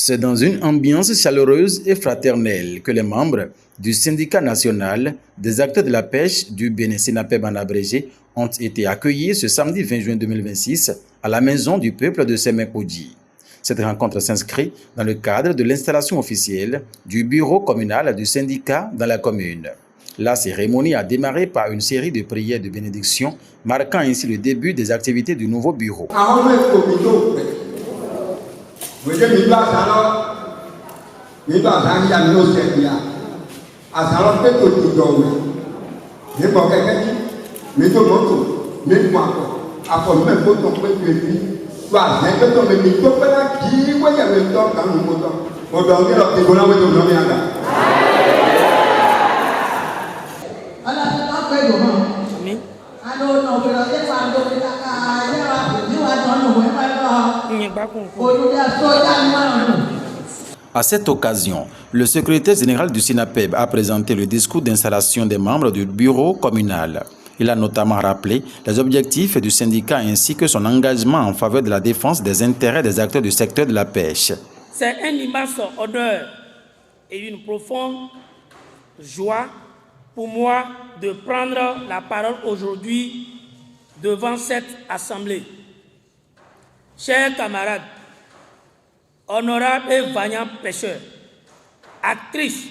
C'est dans une ambiance chaleureuse et fraternelle que les membres du syndicat national des acteurs de la pêche du Bénin SYNAPEB en abrégé ont été accueillis ce samedi 20 juin 2026 à la maison du peuple de Semenkoudji. Cette rencontre s'inscrit dans le cadre de l'installation officielle du bureau communal du syndicat dans la commune. La cérémonie a démarré par une série de prières de bénédiction, marquant ainsi le début des activités du nouveau bureau. À cette occasion, le secrétaire général du SYNAPEB a présenté le discours d'installation des membres du bureau communal. Il a notamment rappelé les objectifs du syndicat ainsi que son engagement en faveur de la défense des intérêts des acteurs du secteur de la pêche. C'est un immense honneur et une profonde joie pour moi de prendre la parole aujourd'hui devant cette assemblée. Chers camarades, honorables et vaillants pêcheurs, actrices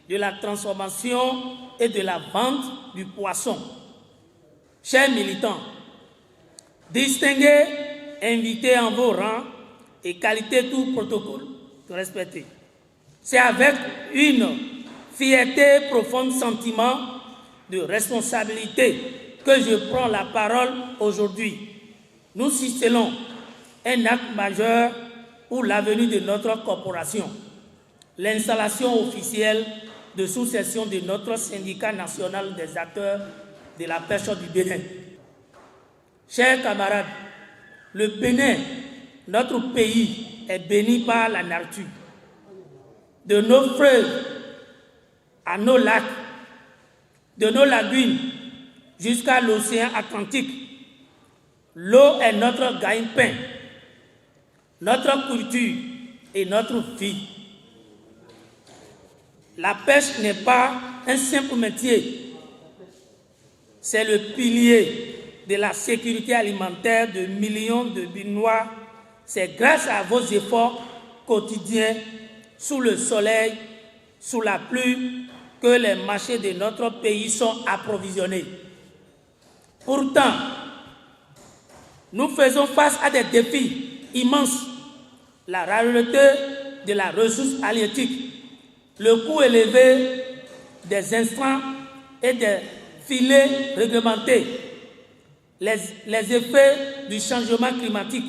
de la transformation et de la vente du poisson, chers militants, distingués, invités en vos rangs et qualité tout protocole respecté. C'est avec une fierté et profond sentiment de responsabilité que je prends la parole aujourd'hui. Nous signalons un acte majeur pour l'avenir de notre corporation, l'installation officielle de sous-section de notre syndicat national des acteurs de la pêche du Bénin. Chers camarades, le Bénin, notre pays, est béni par la nature. De nos fleuves à nos lacs, de nos lagunes jusqu'à l'océan Atlantique, l'eau est notre gagne-pain, notre culture et notre vie. La pêche n'est pas un simple métier, c'est le pilier de la sécurité alimentaire de millions de Béninois. C'est grâce à vos efforts quotidiens, sous le soleil, sous la pluie, que les marchés de notre pays sont approvisionnés. Pourtant, nous faisons face à des défis immenses. La rareté de la ressource halieutique, le coût élevé des intrants et des filets réglementés, les effets du changement climatique,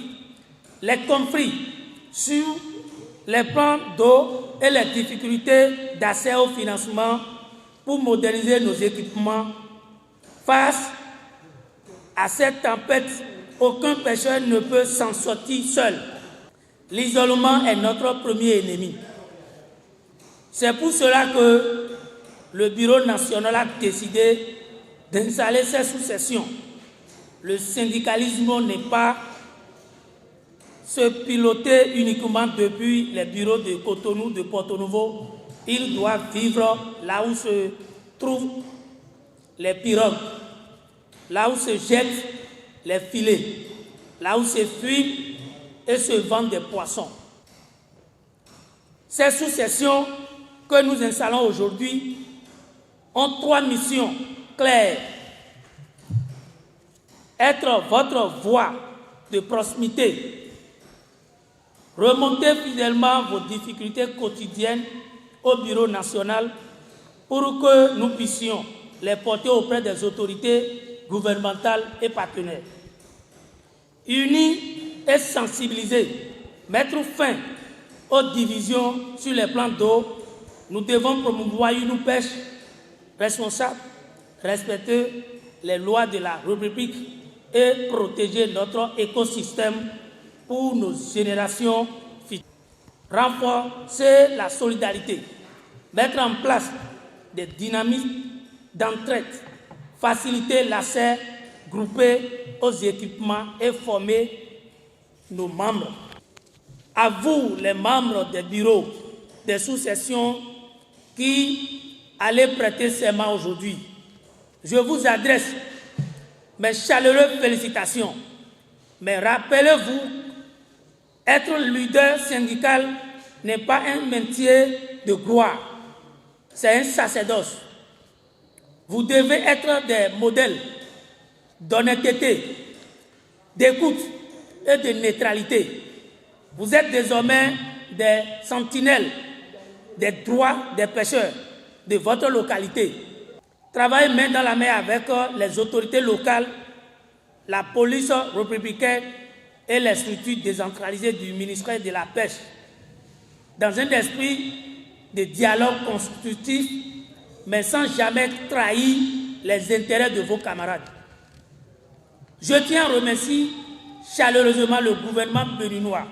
les conflits sur les plans d'eau et les difficultés d'accès au financement pour moderniser nos équipements. Face à cette tempête, aucun pêcheur ne peut s'en sortir seul. L'isolement est notre premier ennemi. C'est pour cela que le Bureau national a décidé d'installer ces sous-sections. Le syndicalisme n'est pas se piloter uniquement depuis les bureaux de Cotonou, de Porto-Novo. Il doit vivre là où se trouvent les pirogues, là où se jettent les filets, là où se fuient et se vendent des poissons. Ces sous-sections que nous installons aujourd'hui ont trois missions claires. Être votre voix de proximité, remontez fidèlement vos difficultés quotidiennes au Bureau national pour que nous puissions les porter auprès des autorités gouvernementales et partenaires. Unis et sensibilisés, mettre fin aux divisions sur les plans d'eau, nous devons promouvoir une pêche responsable, respecter les lois de la République et protéger notre écosystème pour nos générations futures. Renforcer la solidarité, mettre en place des dynamiques d'entraide, faciliter l'accès groupé aux équipements et former nos membres. à vous, les membres des bureaux, des sous-sections qui allez prêter serment aujourd'hui, je vous adresse mes chaleureuses félicitations. Mais rappelez-vous, être leader syndical n'est pas un métier de gloire, c'est un sacerdoce. Vous devez être des modèles d'honnêteté, d'écoute et de neutralité. Vous êtes désormais des sentinelles des droits des pêcheurs de votre localité. Travaillez main dans la main avec les autorités locales, la police républicaine et les structures décentralisées du ministère de la Pêche, dans un esprit de dialogue constructif, mais sans jamais trahir les intérêts de vos camarades. Je tiens à remercier chaleureusement le gouvernement béninois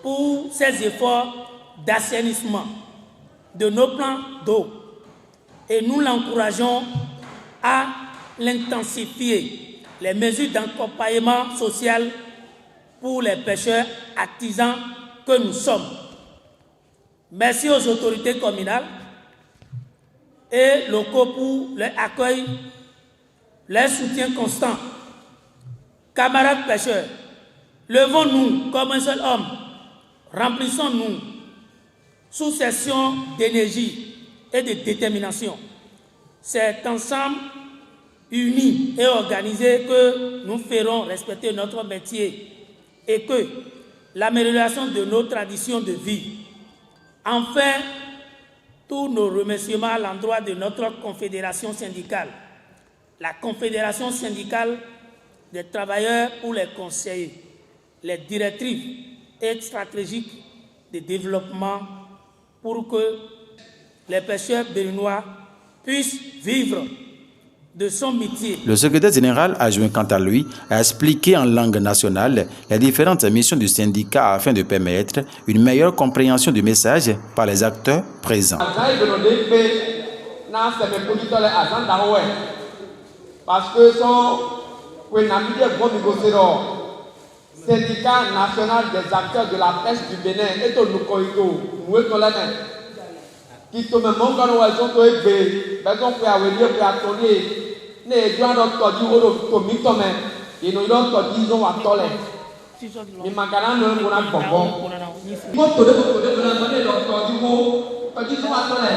pour ses efforts d'assainissement de nos plans d'eau et nous l'encourageons à l'intensifier les mesures d'accompagnement social pour les pêcheurs artisans que nous sommes. Merci aux autorités communales et locaux pour leur accueil, leur soutien constant. Camarades pêcheurs, levons-nous comme un seul homme, remplissons-nous sous cession d'énergie et de détermination. C'est ensemble, unis et organisés, que nous ferons respecter notre métier et que l'amélioration de nos traditions de vie. Enfin, tous nos remerciements à l'endroit de notre confédération syndicale, la Confédération syndicale des travailleurs pour les conseillers, les directrices et stratégiques de développement pour que les pêcheurs béninois puissent vivre de son métier. Le secrétaire général adjoint, quant à lui, a expliqué en langue nationale les différentes missions du syndicat afin de permettre une meilleure compréhension du message par les acteurs présents. Parce que son syndicat national des acteurs de la pêche du Bénin est au Nukoïko, nous est qui te me manque en oiseau to egbe bezo pe aweli pe atole ne ejo do toji wo to mi to me ino do toji zo wa tole mi magana no mo na gbogbo mo to de na mo ne do toji zo wa tole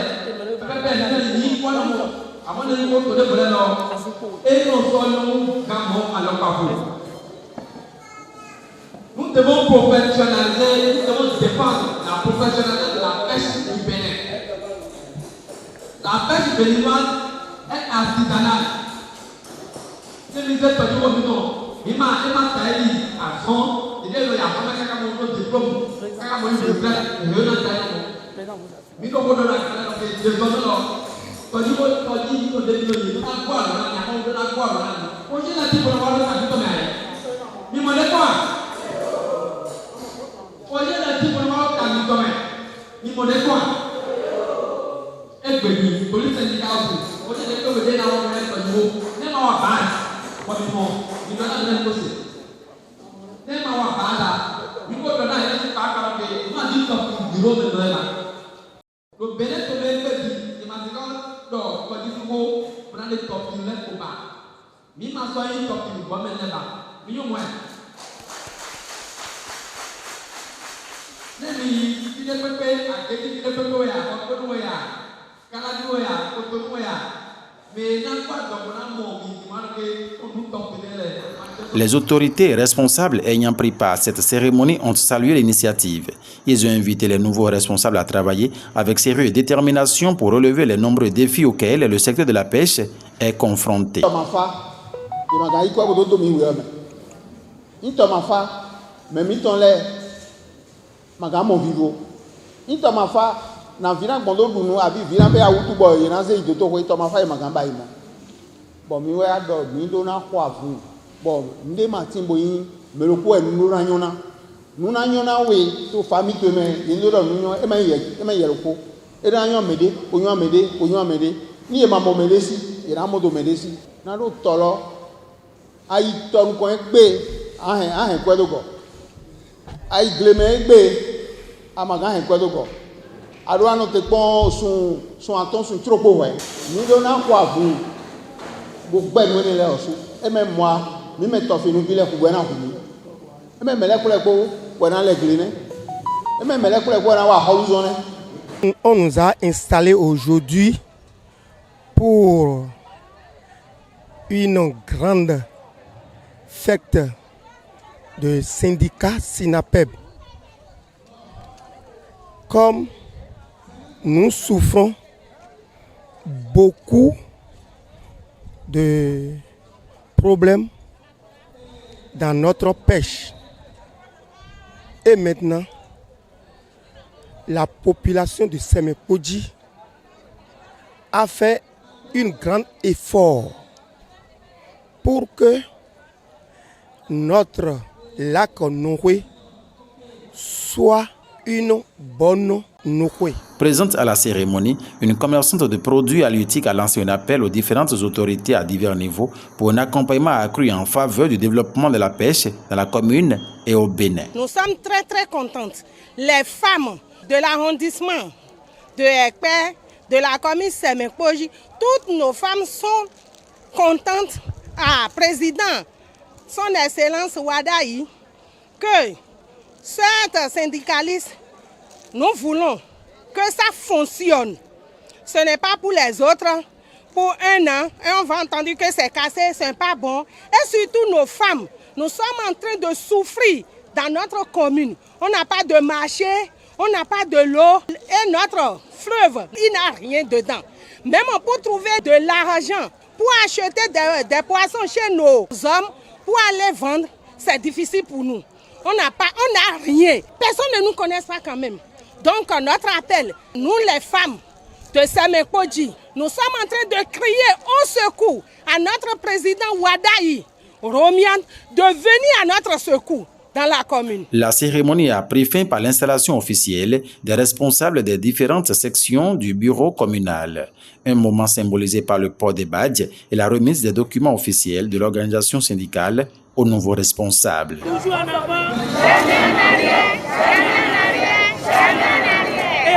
pepe ne ni ko no mo àwọn ne mo to de mo no e no so no ga mo alopafo. Nous devons professionnaliser, nous devons défendre la professionnalité de la pêche du Bénin. La pêche béninoise est artisanale. Si vous êtes au niveau, il m'a taillé à fond, il est là, il y a pas de diplôme, il y a de diplôme, il y a de diplôme. Mais comme on a des diplômes, au niveau de il y a quoi, il y a quoi, aujourd'hui, la type de voir le diplôme, mais moi, les quoi? Aujourd'hui, la type de voir le diplôme, mais moi, les quoi? Everybody, police and the house. What is the over there now? Never our bad. What is more? You don't have to say. Never our bad. You go to the back of the magic of the road and the river. The Bennett to the Masical dog, but if you go, run the top, you left go back. Me must go in top, you woman never. Me, you went. Let me see the paper, I get it the paper, I go away. Les autorités responsables ayant pris part à cette cérémonie ont salué l'initiative. Ils ont invité les nouveaux responsables à travailler avec sérieux et détermination pour relever les nombreux défis auxquels le secteur de la pêche est confronté. Na vina gbondo dunu abi vina be awutu boy na ze idoto ko ito ma fa magamba imo bo mi we ado mi do na kwa fu bo nde ma timbo yin meloko enu na nyona we to fami to me yin do nyo e ma yeroko e na nyo mede onyo mede ni e ma mo mede si e na mo do mede si na do tolo ayi to nko e gbe ahen kwedo go Aïe glémé bé, amagan et quoi de quoi. Alors on te prend son attention trop beau ouais. Nous donnons quoi vous? Vous pouvez mener là aussi. Et même moi, nous mettons fait nous villers pour gagner vous. Et même les collègues pour gagner les glénés. Et même les collègues pour gagner la horizon. On nous a installés aujourd'hui pour une grande fête de syndicat SINAPEB. Comme nous souffrons beaucoup de problèmes dans notre pêche. Et maintenant, la population de Semenkodji a fait un grand effort pour que notre lac Noé soit une bonne Noé. Présente à la cérémonie, une commerçante de produits halieutiques a lancé un appel aux différentes autorités à divers niveaux pour un accompagnement accru en faveur du développement de la pêche dans la commune et au Bénin. Nous sommes très contentes. Les femmes de l'arrondissement de Ekpe, de la commune Semenkodji, toutes nos femmes sont contentes à président, son Excellence Wadayi, que cette syndicaliste, nous voulons que ça fonctionne. Ce n'est pas pour les autres, pour un an, et on va entendre que c'est cassé, c'est pas bon. Et surtout nos femmes, nous sommes en train de souffrir dans notre commune. On n'a pas de marché, on n'a pas de l'eau, et notre fleuve, il n'a rien dedans. Même pour trouver de l'argent, pour acheter des poissons chez nos hommes, pour aller vendre, c'est difficile pour nous. On n'a rien. Personne ne nous connaît pas quand même. Donc notre appel, nous les femmes de Semenkodji, nous sommes en train de crier au secours à notre président Wadayi Romian de venir à notre secours dans la commune. La cérémonie a pris fin par l'installation officielle des responsables des différentes sections du bureau communal. Un moment symbolisé par le port des badges et la remise des documents officiels de l'organisation syndicale aux nouveaux responsables. Toujours en avant,